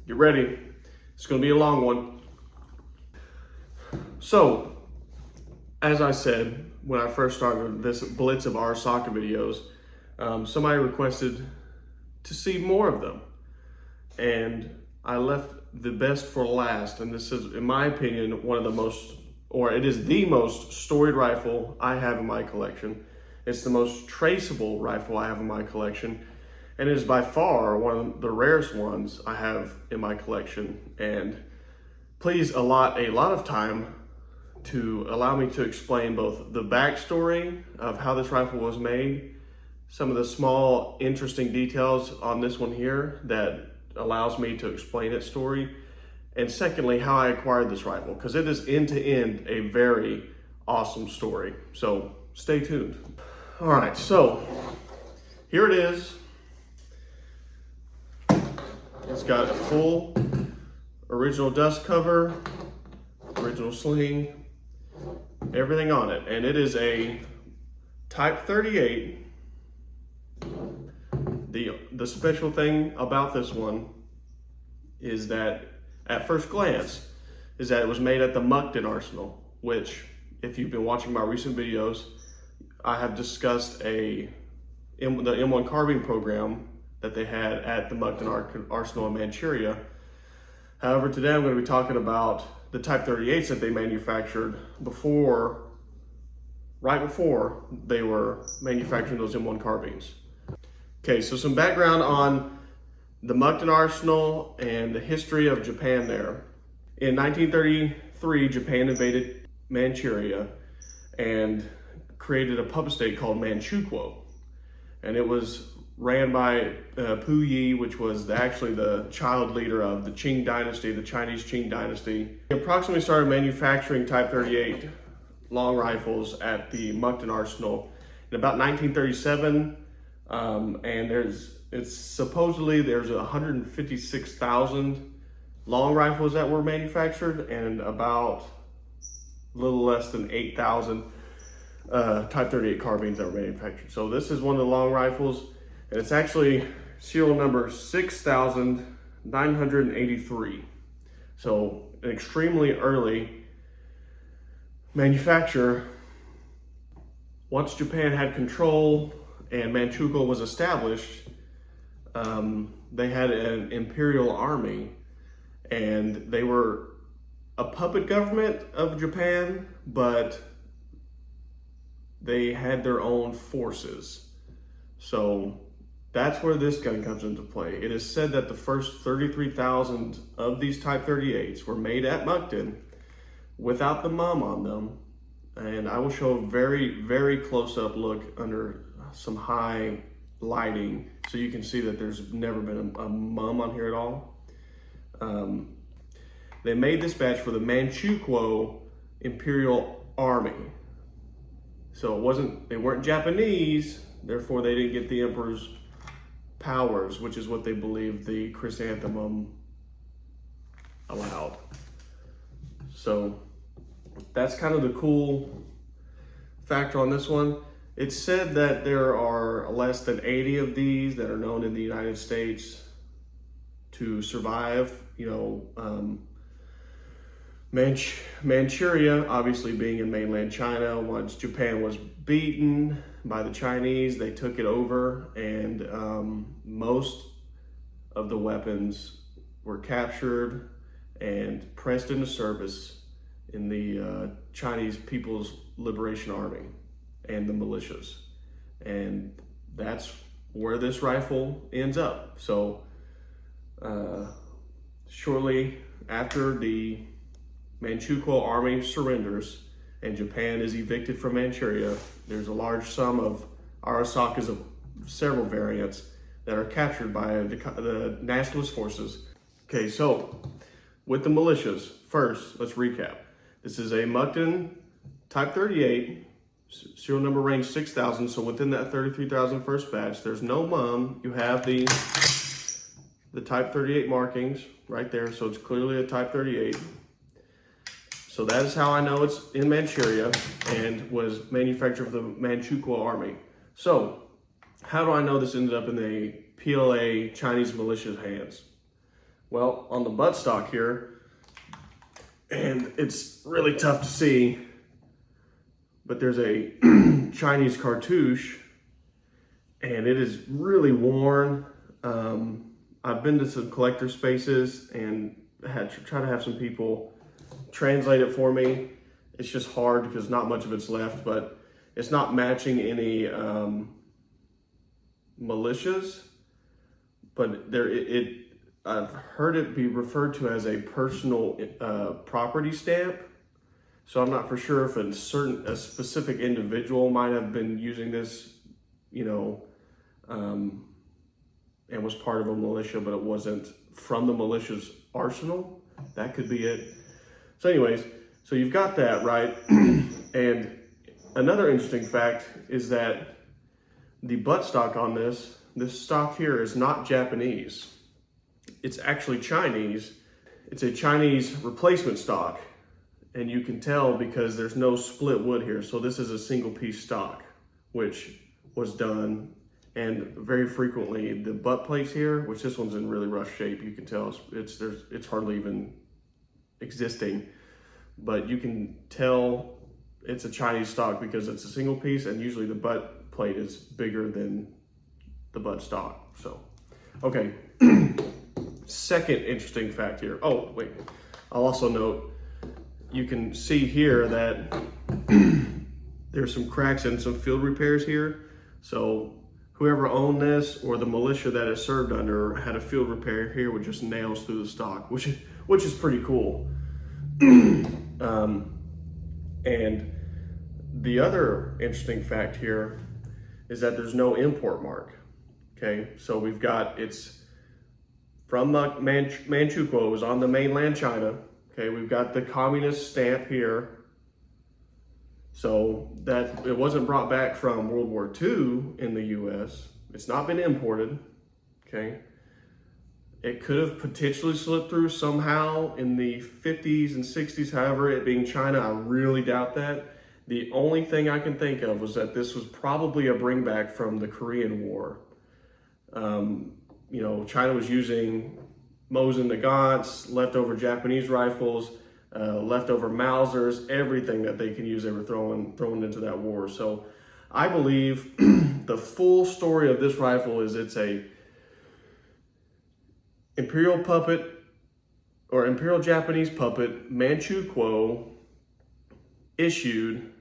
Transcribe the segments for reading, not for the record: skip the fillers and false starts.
Get ready. It's going to be a long one. So, as I said, when I first started this blitz of Arisaka videos, somebody requested to see more of them. And I left the best for last. And this is, in my opinion, one of the most, or it is the most storied rifle I have in my collection. It's the most traceable rifle I have in my collection. And it is by far one of the rarest ones I have in my collection. And please allot a lot of time to allow me to explain both the backstory of how this rifle was made, some of the small interesting details on this one here that allows me to explain its story, and secondly, how I acquired this rifle, because it is end to end a very awesome story. So stay tuned. All right, so here it is. It's got a full original dust cover, original sling, everything on it. And it is a Type 38. The special thing about this one is that at first glance is that it was made at the Mukden Arsenal, which if you've been watching my recent videos, I have discussed the M1 carbine program that they had at the Mukden Arsenal in Manchuria. However, today I'm going to be talking about the Type 38s that they manufactured right before they were manufacturing those M1 carbines. Okay, so some background on the Mukden Arsenal and the history of Japan there. In 1933, Japan invaded Manchuria and created a puppet state called Manchukuo. And it was ran by Puyi, which was actually the child leader of the Qing dynasty, the Chinese Qing dynasty. They approximately started manufacturing Type 38 long rifles at the Mukden Arsenal in about 1937, and supposedly there's 156,000 long rifles that were manufactured and about a little less than 8,000 Type 38 carbines that were manufactured. So this is one of the long rifles, and it's actually serial number 6,983. So an extremely early manufacturer. Once Japan had control and Manchukuo was established, they had an imperial army, and they were a puppet government of Japan, but they had their own forces. So that's where this gun comes into play. It is said that the first 33,000 of these Type 38s were made at Mukden without the mum on them. And I will show a very, very close-up look under some high lighting so you can see that there's never been a mum on here at all. They made this batch for the Manchukuo Imperial Army. So they weren't Japanese, therefore they didn't get the Emperor's powers, which is what they believed the chrysanthemum allowed. So that's kind of the cool factor on this one. It's said that there are less than 80 of these that are known in the United States to survive. Manchuria, obviously being in mainland China, once Japan was beaten by the Chinese, they took it over, and most of the weapons were captured and pressed into service in the Chinese People's Liberation Army and the militias. And that's where this rifle ends up. So shortly after the Manchukuo army surrenders and Japan is evicted from Manchuria, there's a large sum of Arisakas of several variants that are captured by the nationalist forces. Okay, so with the militias, first, let's recap. This is a Mukden Type 38, serial number range 6,000, so within that 33,000 first batch, there's no mum. You have the Type 38 markings right there, so it's clearly a Type 38. So that is how I know it's in Manchuria and was manufactured for the Manchukuo army. So how do I know this ended up in the PLA Chinese militia's hands? Well, on the buttstock here, and it's really tough to see, but there's a Chinese cartouche, and it is really worn. I've been to some collector spaces and had to try to have some people translate it for me. It's just hard because not much of it's left, but it's not matching any militias, but I've heard it be referred to as a personal property stamp. So I'm not for sure if a specific individual might have been using this, and was part of a militia, but it wasn't from the militia's arsenal. That could be it. So anyways, so you've got that, right? And another interesting fact is that the buttstock on this stock here is not Japanese. It's actually Chinese. It's a Chinese replacement stock. And you can tell because there's no split wood here. So this is a single piece stock, which was done. And very frequently the butt plates here, which this one's in really rough shape, you can tell it's hardly even existing. But you can tell it's a Chinese stock because it's a single piece, and usually the butt plate is bigger than the butt stock. So, okay. Second interesting fact here. Oh, wait. I'll also note, you can see here that there's some cracks and some field repairs here. So whoever owned this or the militia that it served under had a field repair here with just nails through the stock, which is pretty cool. And the other interesting fact here is that there's no import mark. Okay, so we've got, it's from Manchukuo, it was on the mainland China. Okay, we've got the communist stamp here. So that it wasn't brought back from World War II in the US. It's not been imported, okay? It could have potentially slipped through somehow in the 50s and 60s. However, it being China, I really doubt that. The only thing I can think of was that this was probably a bringback from the Korean War. China was using Mosin Nagants, leftover Japanese rifles, leftover Mausers, everything that they can use, they were throwing into that war. So I believe the full story of this rifle is it's a Imperial puppet or Imperial Japanese puppet, Manchukuo, issued,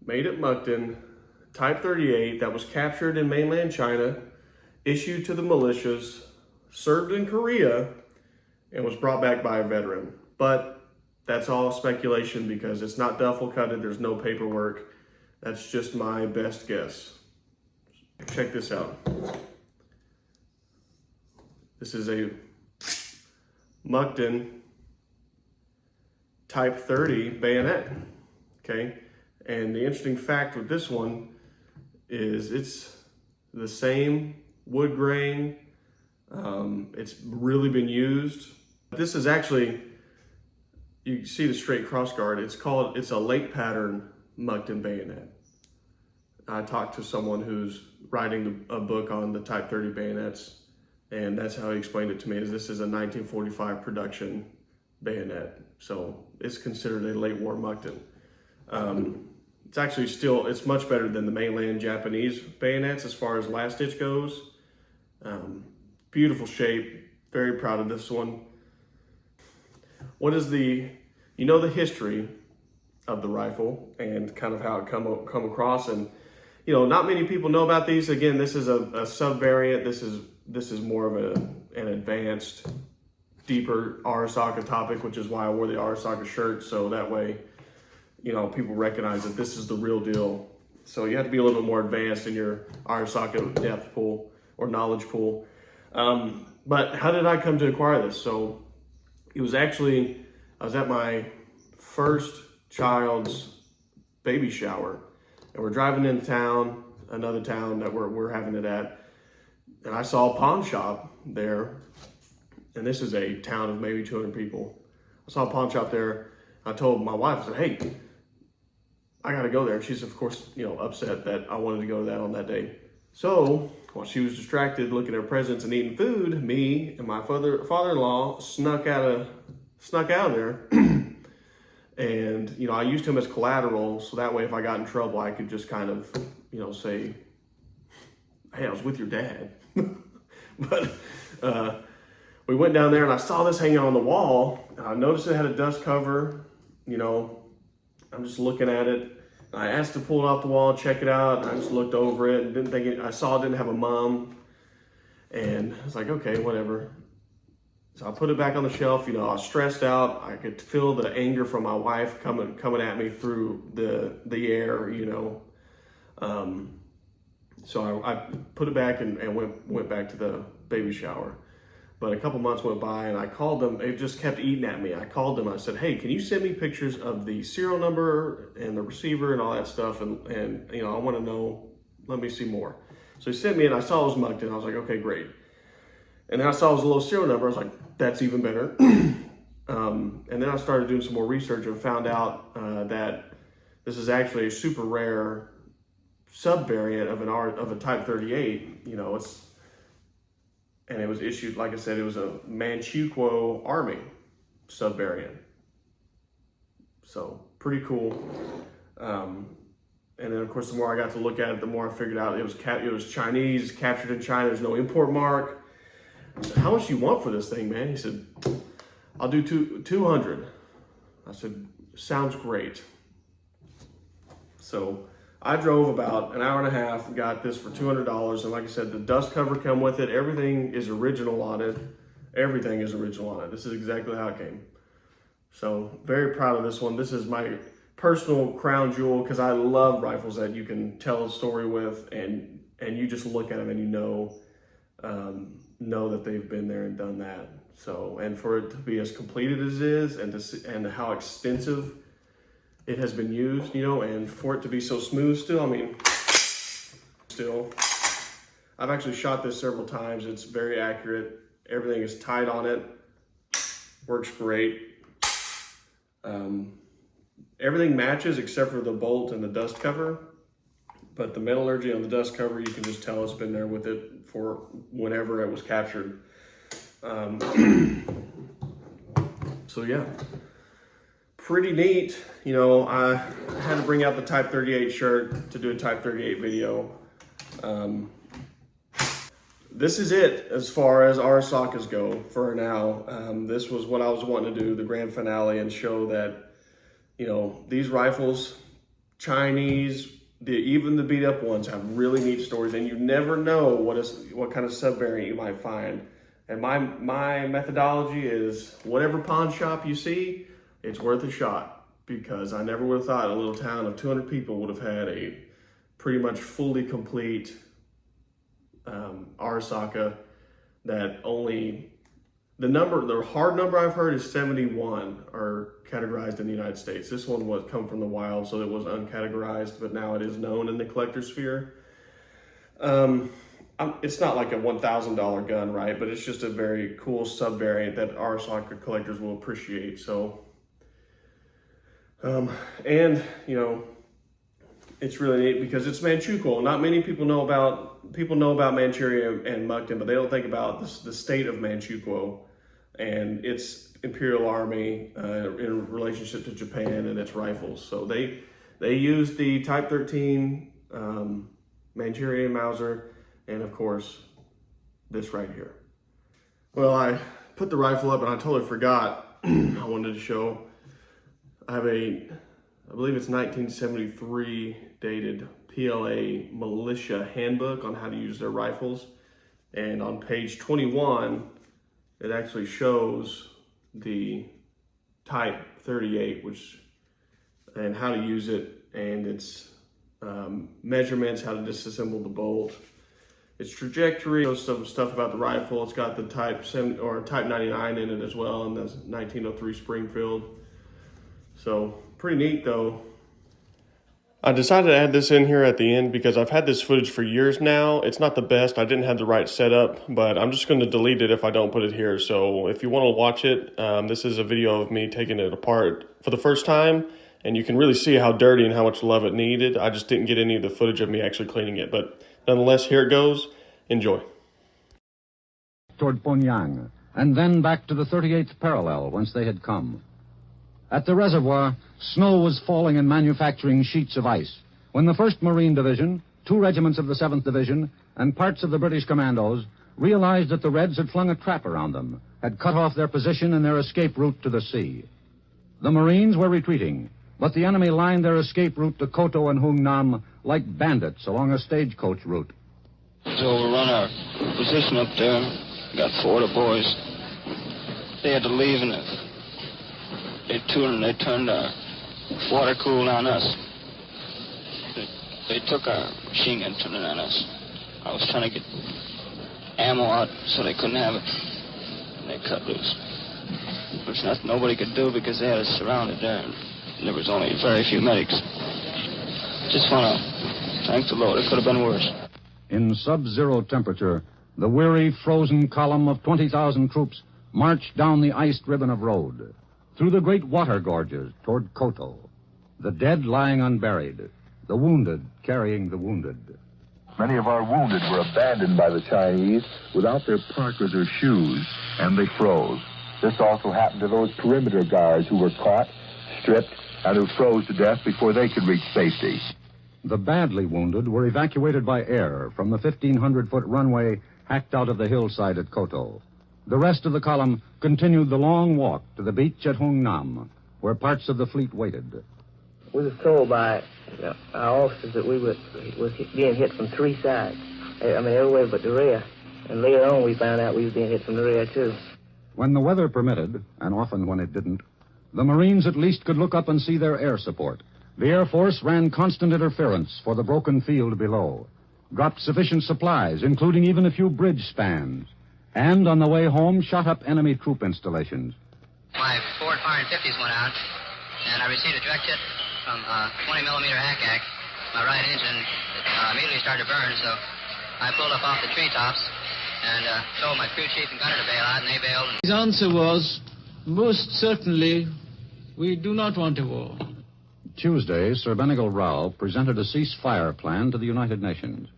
made at Mukden, Type 38, that was captured in mainland China, issued to the militias, served in Korea, and was brought back by a veteran. But that's all speculation because it's not duffel cutted, there's no paperwork. That's just my best guess. Check this out. This is a Mukden Type 30 bayonet, okay? And the interesting fact with this one is it's the same wood grain. It's really been used. This is actually, you see the straight cross guard. It's a lake pattern Mukden bayonet. I talked to someone who's writing a book on the Type 30 bayonets, and that's how he explained it to me, is this is a 1945 production bayonet. So it's considered a late war Mukden. It's actually it's much better than the mainland Japanese bayonets as far as last stitch goes. Beautiful shape, very proud of this one. What is the history of the rifle and kind of how it come across, and not many people know about these. Again, this is a sub variant. This is more of an advanced, deeper Arisaka topic, which is why I wore the Arisaka shirt, so that way people recognize that this is the real deal. So you have to be a little bit more advanced in your Arisaka depth pool or knowledge pool. But how did I come to acquire this? So it was actually, I was at my first child's baby shower, and we're driving into town, another town that we're having it at, and I saw a pawn shop there, and this is a town of maybe 200 people. I saw a pawn shop there. I told my wife, I said, hey, I gotta go there. She's of course, upset that I wanted to go to that on that day. So while she was distracted looking at her presents and eating food, me and my father-in-law snuck out of there. And, you know, I used him as collateral, so that way if I got in trouble, I could just kind of, you know, say, hey, I was with your dad. But we went down there and I saw this hanging on the wall. I noticed it had a dust cover. You know, I'm just looking at it. I asked to pull it off the wall and check it out. And I just looked over it and didn't think it, I saw it didn't have a mum. And I was like, okay, whatever. So I put it back on the shelf. You know, I was stressed out. I could feel the anger from my wife coming at me through the air, you know. So I put it back and went back to the baby shower. But a couple months went by and I called them. It just kept eating at me. I called them. I said, hey, can you send me pictures of the serial number and the receiver and all that stuff? And you know, I want to know, let me see more. So he sent me and I saw it was Mukden. I was like, okay, great. And then I saw it was a little serial number. I was like, that's even better. And then I started doing some more research and found out that this is actually a super rare subvariant of a Type 38. You know, and it was issued, like I said, it was a Manchukuo Army subvariant. So pretty cool. And then of course, the more I got to look at it, the more I figured out it was Chinese, captured in China. There's no import mark. I said, how much do you want for this thing, man? He said, I'll do 200. I said, sounds great. So I drove about an hour and a half, got this for $200. And like I said, the dust cover come with it. Everything is original on it. Everything is original on it. This is exactly how it came. So very proud of this one. This is my personal crown jewel because I love rifles that you can tell a story with and you just look at them and you know that they've been there and done that. So, and for it to be as completed as it is and how extensive it has been used, you know, and for it to be so smooth still, I mean, I've actually shot this several times. It's very accurate. Everything is tight on it. Works great. Everything matches except for the bolt and the dust cover. But the metallurgy on the dust cover, you can just tell it's been there with it for whenever it was captured. So yeah, pretty neat. You know, I had to bring out the Type 38 shirt to do a Type 38 video. This is it as far as Arisakas go for now. This was what I was wanting to do, the grand finale, and show that, you know, these rifles, Chinese, even the beat up ones have really neat stories, and you never know what kind of subvariant you might find. And my methodology is whatever pawn shop you see, it's worth a shot, because I never would have thought a little town of 200 people would have had a pretty much fully complete Arisaka that only the hard number I've heard is 71 are categorized in the United States. This one was come from the wild, so it was uncategorized, but now it is known in the collector sphere. It's not like a $1,000 gun, right? But it's just a very cool subvariant that Arisaka collectors will appreciate. So, and you know, it's really neat because it's Manchukuo. Not many people know about Manchuria and Mukden, but they don't think about the state of Manchukuo and its Imperial Army in relationship to Japan and its rifles. So they used the Type 13 Manchurian Mauser, and of course this right here. Well, I put the rifle up and I totally forgot I wanted to show. I have I believe it's 1973 dated PLA Militia handbook on how to use their rifles. And on page 21, it actually shows the Type 38, and how to use it, and its measurements, how to disassemble the bolt, its trajectory, shows some stuff about the rifle. It's got the Type 99 in it as well, and the 1903 Springfield. So pretty neat though. I decided to add this in here at the end because I've had this footage for years now. It's not the best. I didn't have the right setup, but I'm just going to delete it if I don't put it here. So if you want to watch it, this is a video of me taking it apart for the first time, and you can really see how dirty and how much love it needed. I just didn't get any of the footage of me actually cleaning it, but nonetheless, here it goes. Enjoy. Toward Pyongyang, and then back to the 38th parallel whence they had come. At the reservoir, snow was falling in manufacturing sheets of ice when the 1st Marine Division, 2 regiments of the 7th Division, and parts of the British commandos realized that the Reds had flung a trap around them, had cut off their position and their escape route to the sea. The Marines were retreating, but the enemy lined their escape route to Koto and Hungnam like bandits along a stagecoach route. To overrun our position up there, got 4 of the boys. They had to leave, and they turned our water cool on us. They took our machine gun, turned it on us. I was trying to get ammo out so they couldn't have it. And they cut loose. Which nobody could do because they had us surrounded there. And there was only very few medics. Just want to thank the Lord. It could have been worse. In sub-zero temperature, the weary, frozen column of 20,000 troops marched down the iced ribbon of road, through the great water gorges toward Koto, the dead lying unburied, the wounded carrying the wounded. Many of our wounded were abandoned by the Chinese without their parkas or shoes, and they froze. This also happened to those perimeter guards who were caught, stripped, and who froze to death before they could reach safety. The badly wounded were evacuated by air from the 1,500-foot runway hacked out of the hillside at Koto. The rest of the column continued the long walk to the beach at Hungnam, where parts of the fleet waited. We was told by our officers that we was being hit from 3 sides. I mean, everywhere but the rear. And later on, we found out we was being hit from the rear, too. When the weather permitted, and often when it didn't, the Marines at least could look up and see their air support. The Air Force ran constant interference for the broken field below, dropped sufficient supplies, including even a few bridge spans, and on the way home shot up enemy troop installations. My forward firing 50s went out, and I received a direct hit from a 20-millimeter ACAC. My right engine immediately started to burn, so I pulled up off the treetops and told my crew chief and gunner to bail out, and they bailed. His answer was, most certainly, we do not want a war. Tuesday, Sir Benigal Rao presented a ceasefire plan to the United Nations.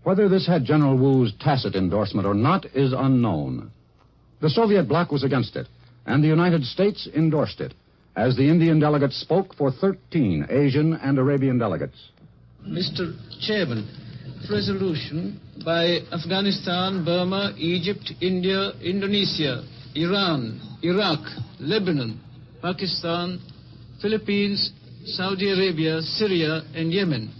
Whether this had General Wu's tacit endorsement or not is unknown. The Soviet bloc was against it, and the United States endorsed it, as the Indian delegates spoke for 13 Asian and Arabian delegates. Mr. Chairman, resolution by Afghanistan, Burma, Egypt, India, Indonesia, Iran, Iraq, Lebanon, Pakistan, Philippines, Saudi Arabia, Syria, and Yemen